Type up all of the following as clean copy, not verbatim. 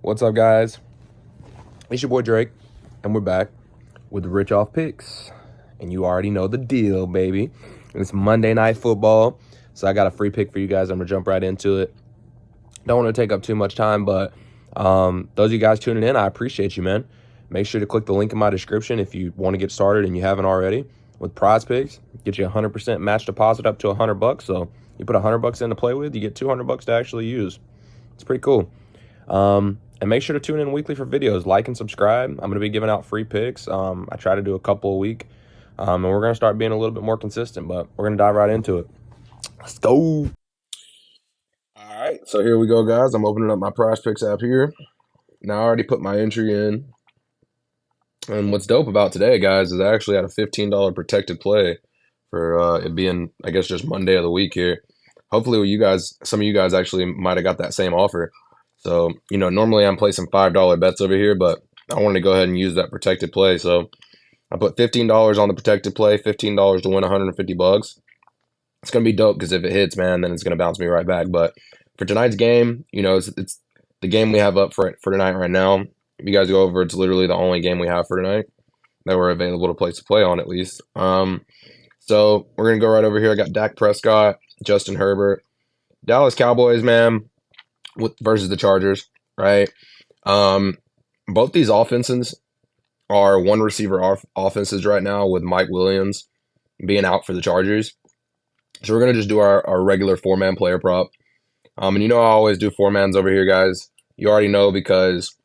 What's up, guys? It's your boy Drake, and we're back with Rich Off Picks. And you already know the deal, baby. It's Monday Night Football, so I got a free pick for you guys. I'm going to jump right into it. Don't want to take up too much time, but those of you guys tuning in, I appreciate you, man. Make sure to click the link in my description if you want to get started and you haven't already. With Prize Picks, get you a 100% match deposit up to $100. So you put $100 in to play with, you get $200 to actually use. It's pretty cool. And make sure to tune in weekly for videos. Like and subscribe. I'm going to be giving out free picks. I try to do a couple a week. And we're going to start being a little bit more consistent, but we're going to dive right into it. Let's go. All right, so here we go, guys. I'm opening up my Prize Picks app here. Now, I already put my entry in. And what's dope about today, guys, is I actually had a $15 protected play for it being, I guess, just Monday of the week here. Hopefully, some of you guys actually might have got that same offer. So, normally I'm placing $5 bets over here, but I wanted to go ahead and use that protected play. So I put $15 on the protected play, $15 to win $150. It's going to be dope because if it hits, man, then it's going to bounce me right back. But for tonight's game, it's the game we have up for tonight right now. If you guys go over, it's literally the only game we have for tonight that we're available to place to play on, at least. So we're going to go right over here. I got Dak Prescott, Justin Herbert, Dallas Cowboys, man, versus the Chargers, right? Both these offenses are one receiver offenses right now, with Mike Williams being out for the Chargers. So we're going to just do our regular four-man player prop. And I always do four-mans over here, guys. You already know because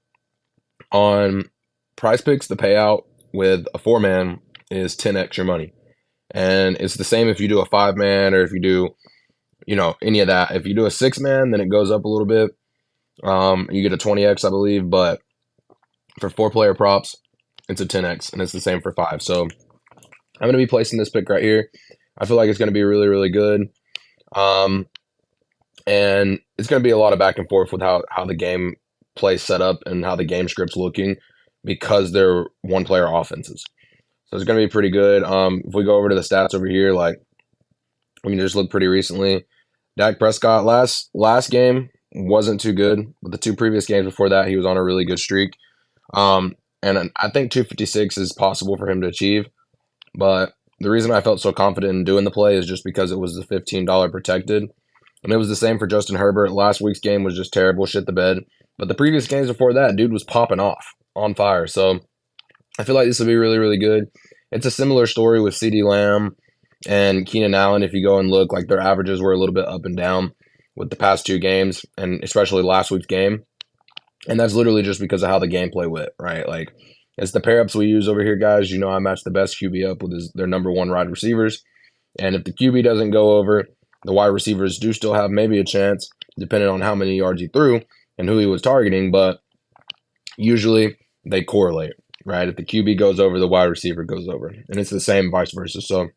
on Prize Picks, the payout with a four-man is 10x your money. And it's the same if you do a five-man or if you do, any of that. If you do a six-man, then it goes up a little bit. You get a 20x, I believe. But for four-player props, it's a 10x, and it's the same for five. So I'm going to be placing this pick right here. I feel like it's going to be really, really good. And it's going to be a lot of back and forth with how the game plays set up and how the game script's looking because they're one-player offenses. So it's going to be pretty good. If we go over to the stats over here, like we can just look pretty recently. Dak Prescott last game wasn't too good, but the two previous games before that, he was on a really good streak. And I think 256 is possible for him to achieve. But the reason I felt so confident in doing the play is just because it was the $15 protected. And it was the same for Justin Herbert. Last week's game was just terrible, shit the bed. But the previous games before that, dude was popping off, on fire. So I feel like this will be really, really good. It's a similar story with CeeDee Lamb and Keenan Allen. If you go and look, like their averages were a little bit up and down with the past two games, and especially last week's game. And that's literally just because of how the gameplay went, right? Like, it's the pair ups we use over here, guys. I match the best QB up with their number one wide receivers. And if the QB doesn't go over, the wide receivers do still have maybe a chance, depending on how many yards he threw and who he was targeting. But usually they correlate, right? If the QB goes over, the wide receiver goes over. And it's the same vice versa. So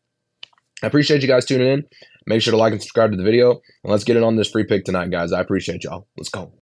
I appreciate you guys tuning in. Make sure to like and subscribe to the video. And let's get it on this free pick tonight, guys. I appreciate y'all. Let's go.